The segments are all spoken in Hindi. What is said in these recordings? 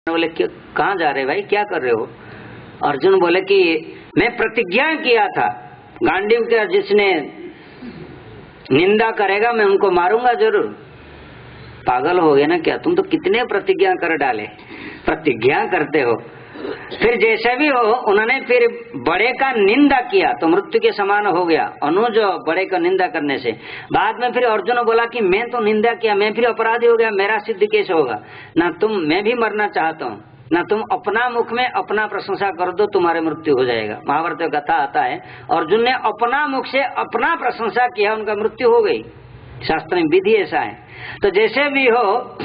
बोले कहाँ जा रहे भाई, क्या कर रहे हो? अर्जुन बोले कि मैं प्रतिज्ञा किया था, गांडीव का जिसने निंदा करेगा मैं उनको मारूंगा जरूर। पागल हो गए ना क्या तुम? तो कितने प्रतिज्ञा कर डाले, प्रतिज्ञा करते हो। फिर जैसे भी हो, उन्होंने फिर बड़े का निंदा किया तो मृत्यु के समान हो गया अनुज बड़े का निंदा करने से। बाद में फिर अर्जुन बोला कि मैं तो निंदा किया, मैं फिर अपराधी हो गया, मेरा सिद्ध कैसे होगा? ना तुम, मैं भी मरना चाहता हूँ ना तुम अपना मुख में अपना प्रशंसा कर दो, तुम्हारे मृत्यु हो जाएगा। महाभारत में कथा आता है, अर्जुन ने अपना मुख से अपना प्रशंसा किया, उनका मृत्यु हो गई। शास्त्र में विधि ऐसा है। तो जैसे भी हो,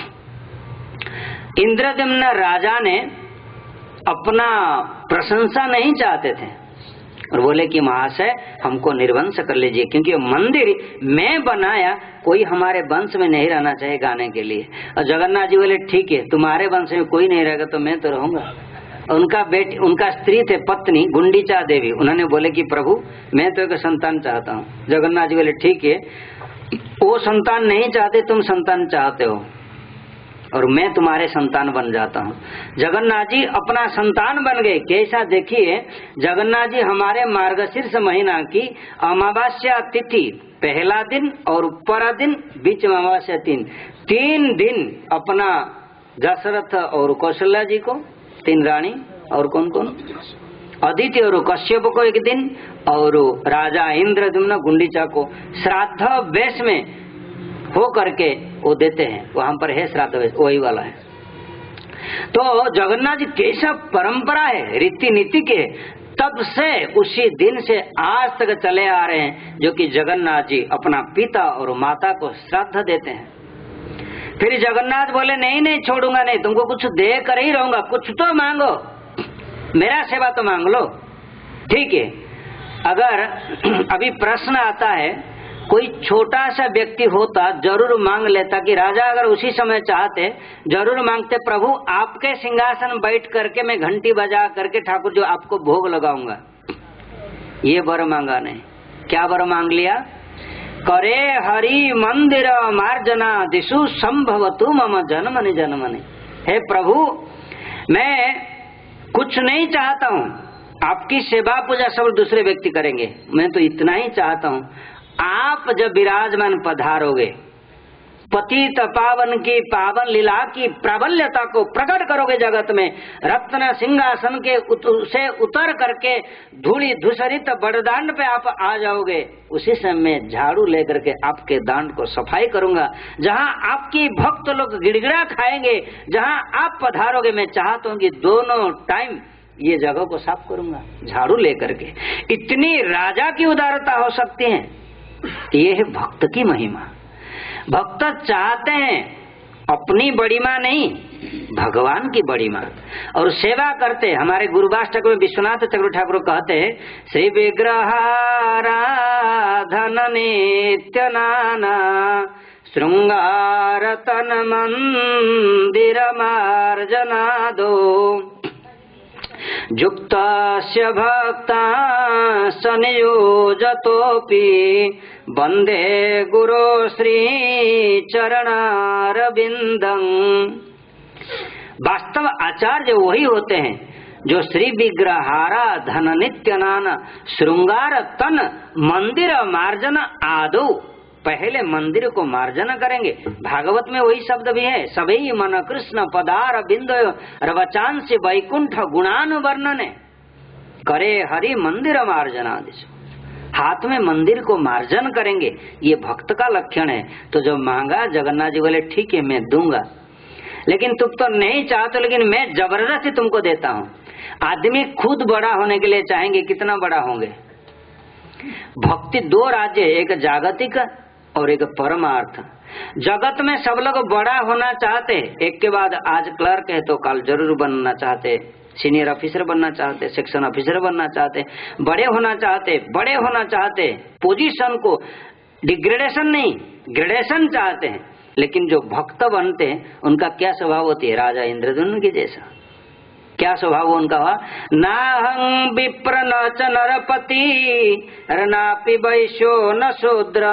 इंद्रद्युम्न राजा ने अपना प्रशंसा नहीं चाहते थे और बोले कि महाशय हमको निर्वंश कर लीजिए, क्योंकि मंदिर मैं बनाया, कोई हमारे वंश में नहीं रहना चाहिए गाने के लिए। और जगन्नाथ जी बोले ठीक है, तुम्हारे वंश में कोई नहीं रहेगा तो मैं तो रहूंगा। उनका स्त्री थे पत्नी गुंडीचा देवी, उन्होंने बोले कि प्रभु मैं तो एक संतान चाहता हूँ। जगन्नाथ जी बोले ठीक है, वो संतान नहीं चाहते, तुम संतान चाहते हो और मैं तुम्हारे संतान बन जाता हूँ। जगन्नाथ जी अपना संतान बन गए। कैसा? देखिए, जगन्नाथ जी हमारे मार्गशीर्ष महीना की अमावस्या तिथि पहला दिन और ऊपरा दिन, बीच में अमावस्या 3 दिन अपना दशरथ और कौशल्या जी को, 3 रानी और कौन कौन, अदिति और कश्यप को 1 दिन, और राजा इंद्रद्युम्न गुंडीचा को श्राद्ध वेश में हो करके वो देते हैं। वहां पर है श्राद्ध वेश, वही वाला है। तो जगन्नाथ जी कैसा परंपरा है, रीति नीति के, तब से उसी दिन से आज तक चले आ रहे हैं, जो कि जगन्नाथ जी अपना पिता और माता को श्राद्ध देते हैं। फिर जगन्नाथ बोले नहीं नहीं छोड़ूंगा नहीं, तुमको कुछ दे कर ही रहूंगा, कुछ तो मांगो, मेरा सेवा तो मांग लो। ठीक है, अगर अभी प्रश्न आता है, कोई छोटा सा व्यक्ति होता जरूर मांग लेता कि राजा अगर उसी समय चाहते जरूर मांगते, प्रभु आपके सिंहासन बैठ करके मैं घंटी बजा करके ठाकुर जो आपको भोग लगाऊंगा। ये वर मांगा नहीं। क्या वर मांग लिया? करे हरि मंदिर मार्जना दिशु संभवतु मम जन्मनि जन्मनि। हे प्रभु, मैं कुछ नहीं चाहता हूँ, आपकी सेवा पूजा सब दूसरे व्यक्ति करेंगे, मैं तो इतना ही चाहता हूँ, आप जब विराजमान पधारोगे, पतित पावन की पावन लीला की प्राबल्यता को प्रकट करोगे जगत में, रत्न सिंहासन के से उतर करके धूली धूसरित बड़दांड पे आप आ जाओगे, उसी समय झाड़ू लेकर के आपके दांड को सफाई करूंगा। जहां आपकी भक्त लोग गिड़गिड़ा खाएंगे, जहां आप पधारोगे, मैं चाहता हूँ कि दोनों टाइम ये जगह को साफ करूंगा झाड़ू लेकर के। इतनी राजा की उदारता हो सकती है। ये है भक्त की महिमा। भक्त चाहते हैं अपनी बड़ीमा नहीं, भगवान की बड़ीमा, और सेवा करते। हमारे गुरुवाष्टक में विश्वनाथ चक्रवर्ती ठाकुर कहते हैं, श्री विग्रहाराधन नित्य नाना श्रृंगार तन मंदिर मार्जनादो युक्तस्य भक्ता संयोजतोपि वंदे गुरो श्री चरणारविंदं। वास्तव आचार्य वही होते हैं जो श्री विग्रहारा धन नित्यानन श्रृंगार तन मंदिर मार्जन आदो, पहले मंदिर को मार्जन करेंगे। भागवत में वही शब्द भी है, सभी मन कृष्ण पदार बिंद रवचांसी वैकुंठ गुणानुवर्णने करे हरि मंदिर मार्जनादिश। हाथ में मंदिर को मार्जन करेंगे, ये भक्त का लक्षण है। तो जब मांगा, जगन्नाथ जी बोले ठीक है मैं दूंगा, लेकिन तुम तो नहीं चाहते, लेकिन मैं जबरदस्ती तुमको देता हूँ। आदमी खुद बड़ा होने के लिए चाहेंगे, कितना बड़ा होंगे? भक्ति 2 राज्य, एक जागतिक और एक परमार्थ। जगत में सब लोग बड़ा होना चाहते, एक के बाद आज क्लर्क है तो कल जरूर बनना चाहते, सीनियर ऑफिसर बनना चाहते, सेक्शन ऑफिसर बनना चाहते, बड़े होना चाहते, पोजीशन को डिग्रेडेशन नहीं ग्रेडेशन चाहते हैं। लेकिन जो भक्त बनते हैं उनका क्या स्वभाव होती है? राजा इंद्रद्युम्न के जैसा। क्या स्वभाव उनका हुआ? नाहं विप्र न च नरपति रनापि वैश्यो न शूद्र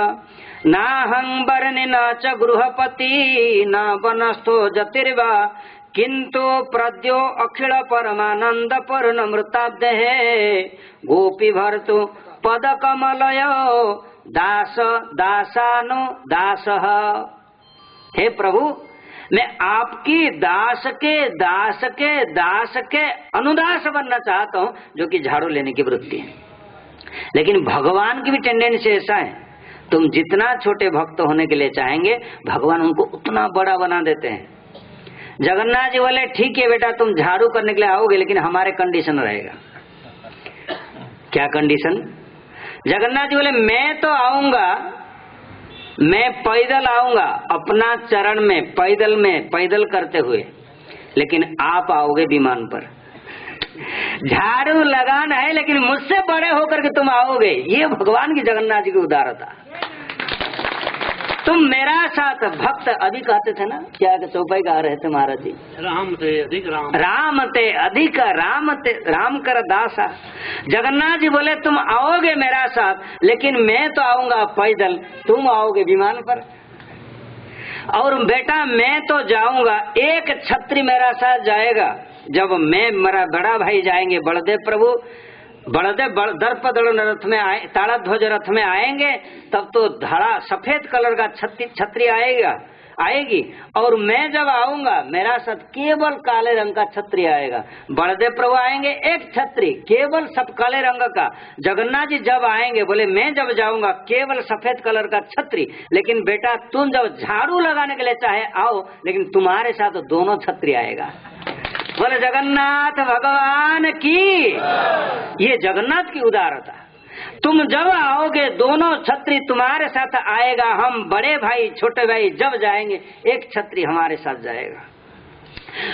नाहं वर्णि न च गृहपति न वनस्थो जतिर्वा किंतु प्रद्यो अखिल परमानंद पूर्णमृताब्दे गोपी भर्तु पद कमलयो दास दासानु दासः। हे प्रभु, मैं आपकी दास के दास के दास के अनुदास बनना चाहता हूँ, जो कि झाड़ू लेने की वृत्ति है। लेकिन भगवान की भी टेंडेंसी ऐसा है, तुम जितना छोटे भक्त होने के लिए चाहेंगे भगवान उनको उतना बड़ा बना देते हैं। जगन्नाथ जी बोले ठीक है बेटा, तुम झाड़ू करने के लिए आओगे, लेकिन हमारे कंडीशन रहेगा। क्या कंडीशन? जगन्नाथ जी बोले मैं तो आऊंगा, मैं पैदल आऊंगा अपना चरण में, पैदल करते हुए, लेकिन आप आओगे विमान पर। झाड़ू लगाना है लेकिन मुझसे बड़े होकर के तुम आओगे। ये भगवान की, जगन्नाथ जी की उदारता। तुम मेरा साथ भक्त अभी कहते थे ना, क्या चौपाई गा रहे थे महाराज जी, राम ते अधिक राम, राम ते अधिक राम कर दासा। जगन्नाथ जी बोले तुम आओगे मेरा साथ, लेकिन मैं तो आऊंगा पैदल, तुम आओगे विमान पर। और बेटा मैं तो जाऊंगा, एक छत्री मेरा साथ जाएगा। जब मैं, मेरा बड़ा भाई जाएंगे बलदेव प्रभु, बलदेव दर्प दड़न रथ में आए, ताड़ा ध्वज रथ में आएंगे, तब तो धड़ा सफेद कलर का छतरी आएगी। और मैं जब आऊंगा मेरा साथ केवल काले रंग का छतरी आएगा। बलदेव प्रभु आएंगे एक छतरी केवल सब काले रंग का। जगन्नाथ जी जब आएंगे बोले मैं जब जाऊंगा केवल सफेद कलर का छतरी। लेकिन बेटा तुम जब झाड़ू लगाने के लिए चाहे आओ, लेकिन तुम्हारे साथ दोनों छतरी आएगा। बोले जगन्नाथ भगवान की। ये जगन्नाथ की उदारता। तुम जब आओगे दोनों छतरी तुम्हारे साथ आएगा। हम बड़े भाई छोटे भाई जब जाएंगे एक छतरी हमारे साथ जाएगा।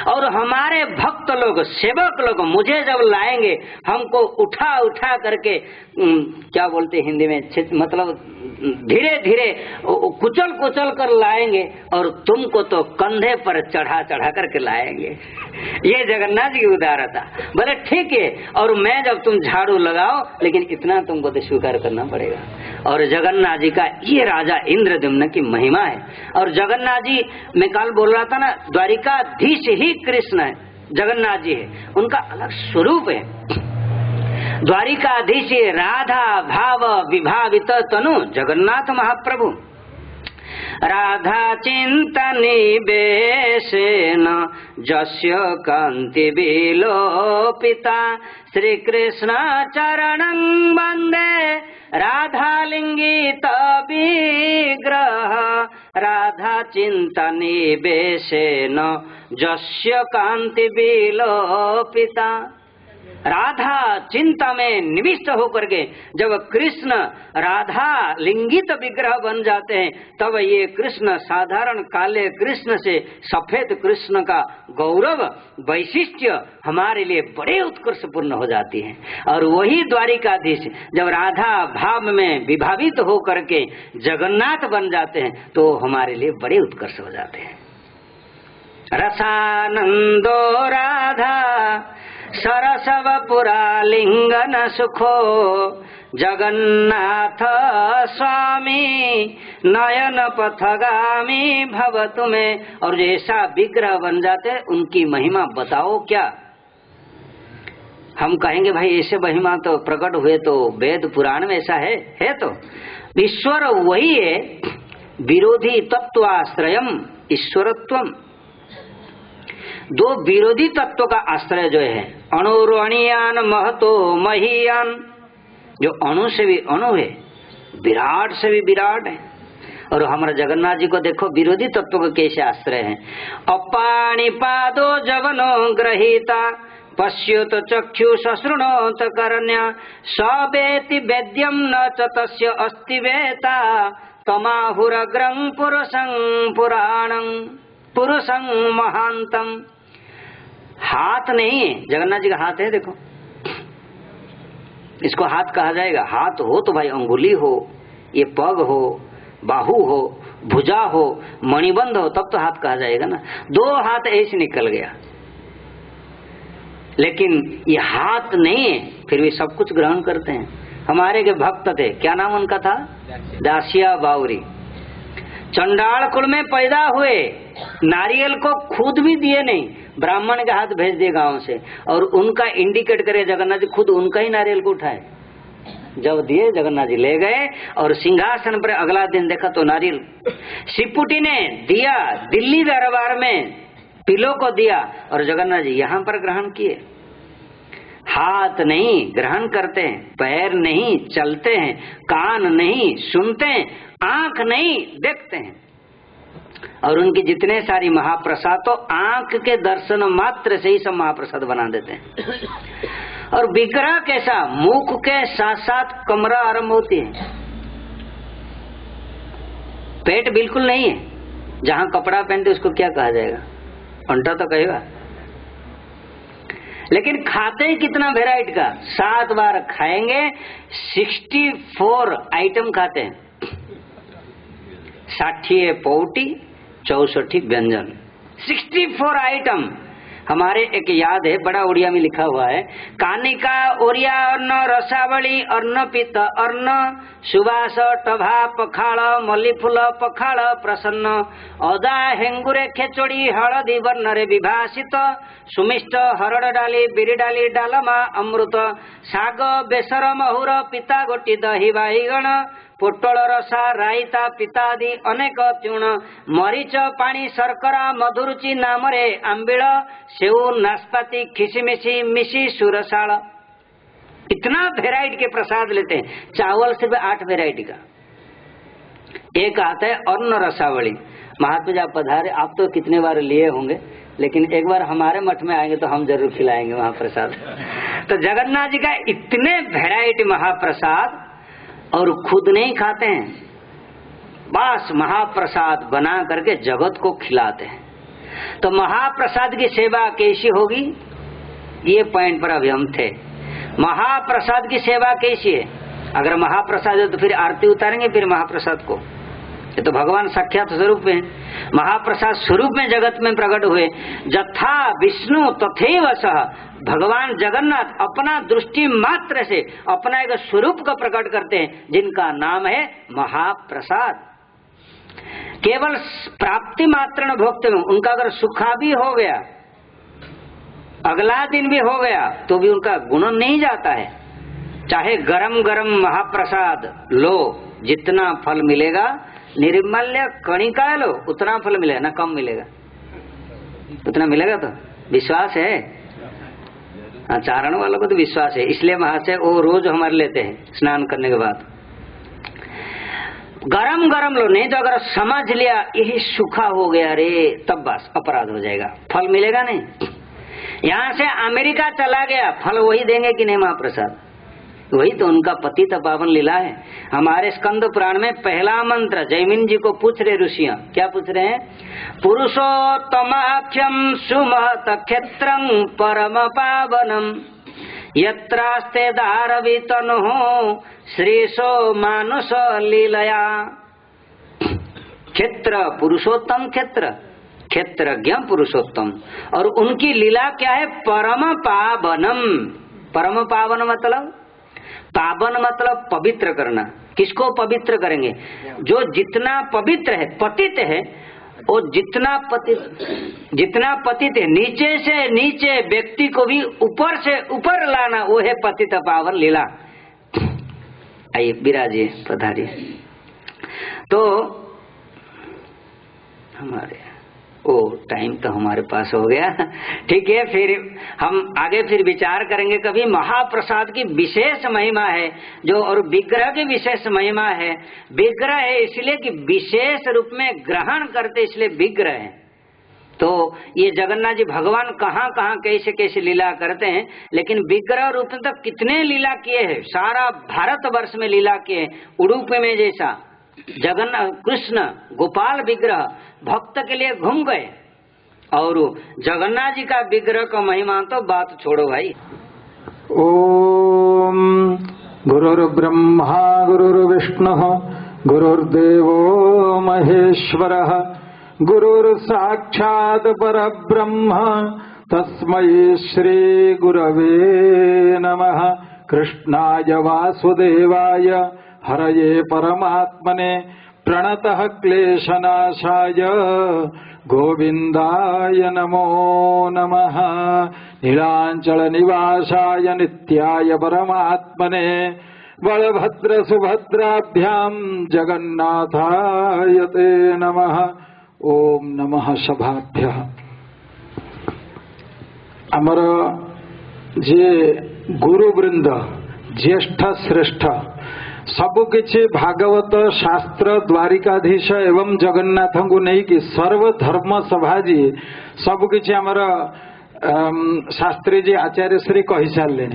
और हमारे भक्त लोग, सेवक लोग मुझे जब लाएंगे, हमको उठा उठा करके क्या बोलते हिंदी में, मतलब धीरे धीरे कुचल कुचल कर लाएंगे, और तुमको तो कंधे पर चढ़ा चढ़ा करके लाएंगे। ये जगन्नाथ जी की उदारता। बोले ठीक है, और मैं जब तुम झाड़ू लगाओ, लेकिन इतना तुमको तो स्वीकार करना पड़ेगा। और जगन्नाथ जी का ये राजा इंद्रद्युम्न की महिमा है। और जगन्नाथ जी, मैं कल बोल रहा था ना, द्वारिकाधीश ही कृष्ण है, जगन्नाथ जी है, उनका अलग स्वरूप है। द्वारिकाधीश राधा भाव विभावित तनु जगन्नाथ महाप्रभु। राधा चिंतनी बेशेन जस्य कांति विलोपिता श्री कृष्ण चरणं वंदे राधालिंगित विग्रह। राधा चिंतनी बेशेन जस्य कांति विलोपिता। राधा चिंता में निविष्ट होकर के जब कृष्ण राधा लिंगित विग्रह बन जाते हैं, तब ये कृष्ण साधारण काले कृष्ण से सफेद कृष्ण का गौरव वैशिष्ट्य हमारे लिए बड़े उत्कर्षपूर्ण हो जाती है। और वही द्वारिकाधीश जब राधा भाव में विभावित होकर के जगन्नाथ बन जाते हैं, तो हमारे लिए बड़े उत्कर्ष हो जाते हैं। रसानंदो राधा सरसव पुरा लिंगन सुखो जगन्नाथ स्वामी नयन पथगामी भव तुम्हें। और जैसा विग्रह बन जाते उनकी महिमा बताओ क्या। हम कहेंगे भाई ऐसे महिमा तो प्रकट हुए तो वेद पुराण में ऐसा है तो ईश्वर वही है। विरोधी तत्वाश्रयम ईश्वरत्वम। दो विरोधी तत्व का आश्रय जो है, अणुरणीयान महतो महीयान, जो अणु से भी अणु है, विराट से भी विराट है। और हमारे जगन्नाथ जी को देखो विरोधी तत्व का कैसे आश्रय है। अपाणि पादो जवनो ग्रहीता पश्योत चक्षु सशृणोत करण्या सवेति वेद्यम न च तस्य अस्ति वेता तमाहुरग्रं पुरुषं पुराणं पुरुषं महांतम। हाथ नहीं है, जगन्नाथ जी का हाथ है, देखो इसको हाथ कहा जाएगा। हाथ हो तो भाई अंगुली हो, ये पग हो, बाहु हो, भुजा हो, मणिबंध हो, तब तो हाथ कहा जाएगा ना। दो हाथ ऐसे निकल गया, लेकिन ये हाथ नहीं है, फिर भी सब कुछ ग्रहण करते हैं। हमारे के भक्त थे, क्या नाम उनका था? दासिया बावरी। चंडाल कुल में पैदा हुए, नारियल को खुद भी दिए नहीं, ब्राह्मण के हाथ भेज दिए गांव से, और उनका इंडिकेट करे जगन्नाथ जी, खुद उनका ही नारियल को उठाए। जब दिए जगन्नाथ जी ले गए और सिंहासन पर अगला दिन देखा तो नारियल। शिवपुटी ने दिया दिल्ली दरबार में, पिलो को दिया और जगन्नाथ जी यहाँ पर ग्रहण किए। हाथ नहीं ग्रहण करते हैं, पैर नहीं चलते हैं, कान नहीं सुनते हैं, आंख नहीं देखते हैं, और उनकी जितने सारी महाप्रसाद तो आंख के दर्शन मात्र से ही सब महाप्रसाद बना देते हैं। और विग्रह कैसा, मुख के साथ साथ कमरा आरंभ होती है, पेट बिल्कुल नहीं है। जहां कपड़ा पहनते उसको क्या कहा जाएगा, अंटा तो कहेगा। लेकिन खाते ही कितना वेराइटी का, 7 बार खाएंगे, 64 आइटम खाते हैं, 60 पौटी 64 व्यंजन, 64 आइटम। हमारे एक याद है, बड़ा उड़िया में लिखा हुआ है, कानिका ओरिया अन्न रसावली अन्न पित्त अन्न सुबास टभा पखाल मल्लीफुल पखाल प्रसन्न अदा हेंगुरे खेचड़ी हलदी वर्णरे विभाषित सुमिष्ट हरड़ डाली बिरी डाली डालमा अमृत शाग बेसर महुर पिता गोटी दही बाईगण पोटल रसा रायता पितादि अनेक त्यूण मरीच पानी शर्करा मधुरुचि नामरे आंबिल सेऊ नाशपाती खिसीमिसी मिसी सुरसाल। इतना वेराइटी के प्रसाद लेते हैं। चावल सिर्फ 8 वेराइटी का। एक आता है अन्न रसावली। महात्मा जी आप पधारे, आप तो कितने बार लिए होंगे, लेकिन एक बार हमारे मठ में आएंगे तो हम जरूर खिलाएंगे महाप्रसाद। तो जगन्नाथ जी का इतने वेराइटी महाप्रसाद, और खुद नहीं खाते हैं, बस महाप्रसाद बना करके जगत को खिलाते हैं। तो महाप्रसाद की सेवा कैसी होगी, ये पॉइंट पर अभी हम थे। महाप्रसाद की सेवा कैसी है, अगर महाप्रसाद है तो फिर आरती उतारेंगे फिर महाप्रसाद को। ये तो भगवान साक्षात स्वरूप में, महाप्रसाद स्वरूप में जगत में प्रकट हुए। जथा विष्णु तथैव सह, भगवान जगन्नाथ अपना दृष्टि मात्र से अपना एक स्वरूप को प्रकट करते हैं, जिनका नाम है महाप्रसाद। केवल प्राप्ति मात्र न भोगते में, उनका अगर सुखा भी हो गया, अगला दिन भी हो गया, तो भी उनका गुण नहीं जाता है। चाहे गरम गरम महाप्रसाद लो, जितना फल मिलेगा, निर्मल्य कणिका लो उतना फल मिलेगा, ना कम मिलेगा, उतना मिलेगा। तो विश्वास है, आचरण वालों को तो विश्वास है, इसलिए महाशय वो रोज हमारे लेते हैं स्नान करने के बाद। गरम गरम लो, नहीं तो अगर समझ लिया यही सूखा हो गया रे, तब बस अपराध हो जाएगा, फल मिलेगा नहीं। यहाँ से अमेरिका चला गया, फल वही देंगे कि नहीं महाप्रसाद, वही तो उनका पतित पावन लीला है। हमारे स्कंद पुराण में पहला मंत्र जैमिन जी को पूछ रहे ऋषियां, क्या पूछ रहे हैं, पुरुषोत्तमाख्यम सुमहत क्षेत्रं परम पावनम यत्रास्ते दारवी तनु श्रीशो मानुष लीलया। क्षेत्र पुरुषोत्तम, क्षेत्र क्षेत्रज्ञ पुरुषोत्तम, और उनकी लीला क्या है, परम पावनम। परम पावन मतलब, पावन मतलब पवित्र करना। किसको पवित्र करेंगे, जो जितना पवित्र है, पतित है, और जितना पतित है, नीचे से नीचे व्यक्ति को भी ऊपर से ऊपर लाना, वो है पतित पावन लीला। आइए विराजिए, पधारिए। तो हमारे टाइम तो हमारे पास हो गया, ठीक है। फिर हम आगे फिर विचार करेंगे कभी। महाप्रसाद की विशेष महिमा है जो, और विग्रह की विशेष महिमा है। विग्रह है इसलिए कि विशेष रूप में ग्रहण करते, इसलिए विग्रह है। तो ये जगन्नाथ जी भगवान कहाँ कहाँ कैसे कैसे लीला करते हैं, लेकिन विग्रह रूप में तो कितने लीला किए हैं, सारा भारत वर्ष में लीला किए। उडुपी में जैसा जगन्नाथ कृष्ण गोपाल विग्रह भक्त के लिए घूम गए, और जगन्नाथ जी का विग्रह का महिमा तो बात छोड़ो भाई। ओम गुरुर्ब्रह्मा गुरुर्विष्णु गुरुर्देवो महेश्वरः गुरुर्साक्षात् परब्रह्म तस्मै श्री गुरवे नमः। कृष्णाय वासुदेवाय हरये परमात्मने प्रणतः क्लेशनाशाय गोविन्दाय नमो नमः। नीलांचल निवासाय नित्याय परमात्मने बलभद्र सुभद्राभ्यां जगन्नाथाय ते नमः। ओम नमः सभाभ्यः। आमर जे गुरुवृंद ज्येष्ठ श्रेष्ठ सबुकिछि भागवत शास्त्र द्वारिकाधीश एवं जगन्नाथ को नहीं कि सर्वधर्म सभा जी सबुकिछि आमर शास्त्री जी आचार्य श्री कहि सारे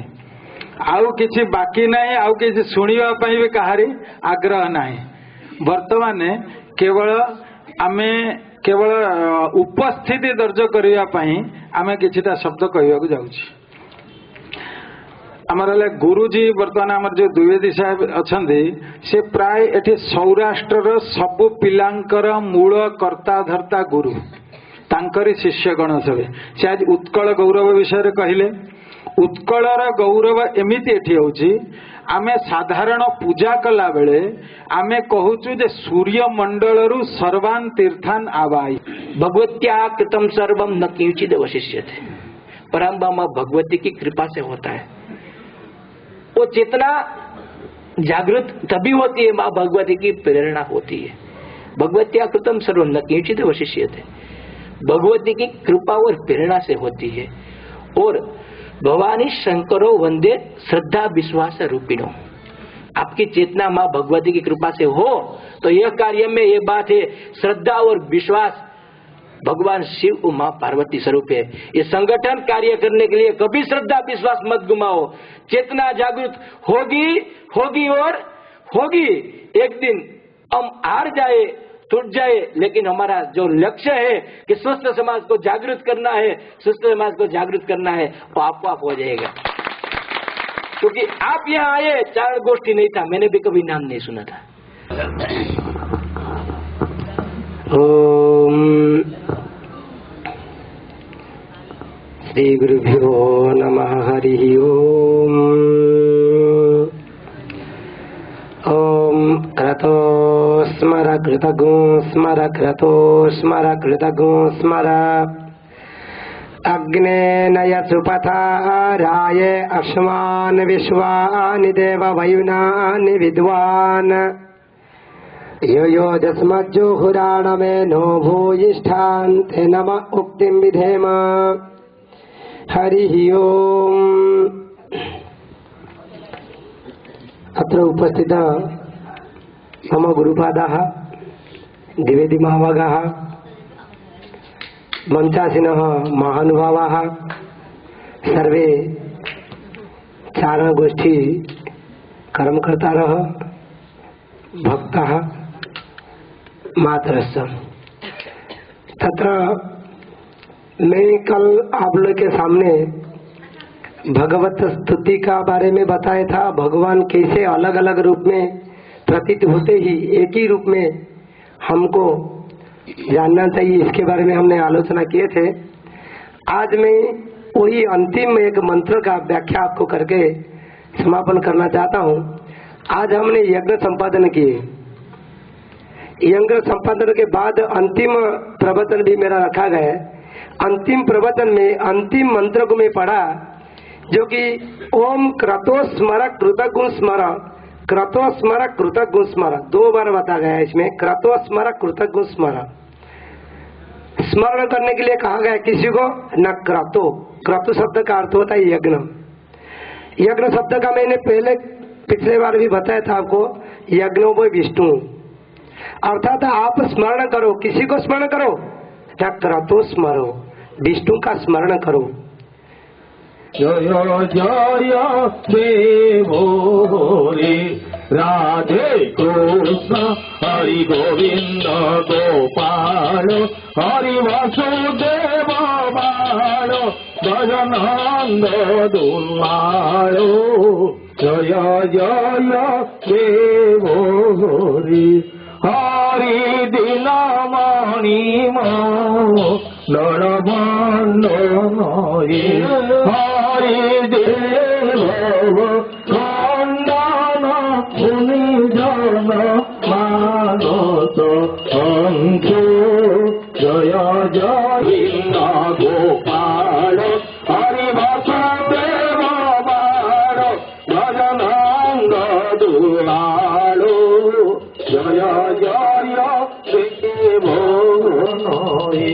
आउ किछि बाकी नहीं आउ किछि सुनिबा पई भी कहारी आग्रह नहीं। वर्तमान केवल आमे केवल उपस्थिति दर्ज करिया पई आमे किछिटा शब्द कहबा को जाउछि। आमर गुरुजी वर्तमान आमर जो द्विवेदी साहेब अछंदी से प्राय एठी सौराष्ट्र सबु पिलांकर मूल कर्ता धर्ता गुरु तांकरी शिष्यगण सबे से आज उत्कल गौरव विषय कहले। उत्कलर गौरव एमिति एठी होछि आमे साधारण पूजा कला बेले आमे कहूचु जे सूर्य मंडलरु सर्वान तीर्थान आवाई भगवत्या कृतम सर्वम न किंचिद अवशिष्यते। परम भगवती की कृपा से होता है। वो चेतना जागृत तभी होती है, माँ भगवती की प्रेरणा होती है। भगवत्या कृतम सर्वम न किंचिद अवशिष्यते, भगवती की कृपा और प्रेरणा से होती है। और भवानी शंकरो वंदे श्रद्धा विश्वास रूपिणो, आपकी चेतना माँ भगवती की कृपा से हो तो यह कार्य में ये बात है, श्रद्धा और विश्वास भगवान शिव और माँ पार्वती स्वरूप है। ये संगठन कार्य करने के लिए कभी श्रद्धा विश्वास मत गुमाओ। चेतना जागृत होगी होगी और होगी। एक दिन हम हार जाए टूट जाए, लेकिन हमारा जो लक्ष्य है कि स्वस्थ समाज को जागृत करना है, स्वस्थ समाज को जागृत करना है, वो आप हो जाएगा। क्योंकि आप यहाँ आए, चारण गोष्ठी नहीं था, मैंने भी कभी नाम नहीं सुना था। ओम श्री गुरुभ्यो नमः। हरि ओम। ओम क्रतो स्मर कृतगो स्मर क्रतो स्मर कृतगो स्मर अग्ने नय सुपथा राय अश्वान विश्वानि देव वयुनानि विद्वान् यो यो दस्मज्जुहुराण में नो भूयिष्ठान् ते नम उक्तिं विधेम। हरि ओम। अत्र उपस्थित मम गुरुपादाः द्विवेदी महाभागाः मंचासीनः महानुभावाः सर्वे चारणगोष्ठी कर्मकर्तारः भक्ताः मातरश्च। तत्र मैं कल आप लोग के सामने भगवत स्तुति का बारे में बताया था। भगवान कैसे अलग अलग रूप में प्रतीत होते ही एक ही रूप में हमको जानना चाहिए, इसके बारे में हमने आलोचना किए थे। आज मैं वही अंतिम एक मंत्र का व्याख्या आपको करके समापन करना चाहता हूँ। आज हमने यज्ञ संपादन किए। यज्ञ संपादन के बाद अंतिम प्रवचन भी मेरा रखा गया। अंतिम प्रवचन में अंतिम मंत्र को मैं पढ़ा, जो कि ओम क्रतो स्मर कृतगुण स्मर, क्रतो स्मर कृतगुण स्मर, 2 बार बता गया है इसमें। क्रतो स्मर कृतगुण स्मर, स्मरण करने के लिए कहा गया किसी को न क्रतो। क्रतु शब्द का अर्थ होता है यज्ञ। यज्ञ शब्द का मैंने पहले पिछले बार भी बताया था आपको, यज्ञो वो विष्णु, अर्थात आप स्मरण करो, किसी को स्मरण करो, न क्रतो स्मरो, विष्णु का स्मरण करो। जय जय देवो रे राधे कृष्ण हरि गोविंद गोपाल हरि वासुदेव बाल गजनंद दुर्वालो। जय जय देवो रे हरि दिनमणि नरभण्डमये हरि देव खण्डन मुनिजन मानस জয় জয় দেব হরি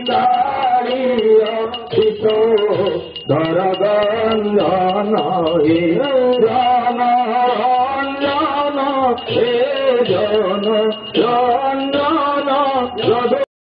কালিয়া চিত ধরগঞ্জন হে জন জন হে জন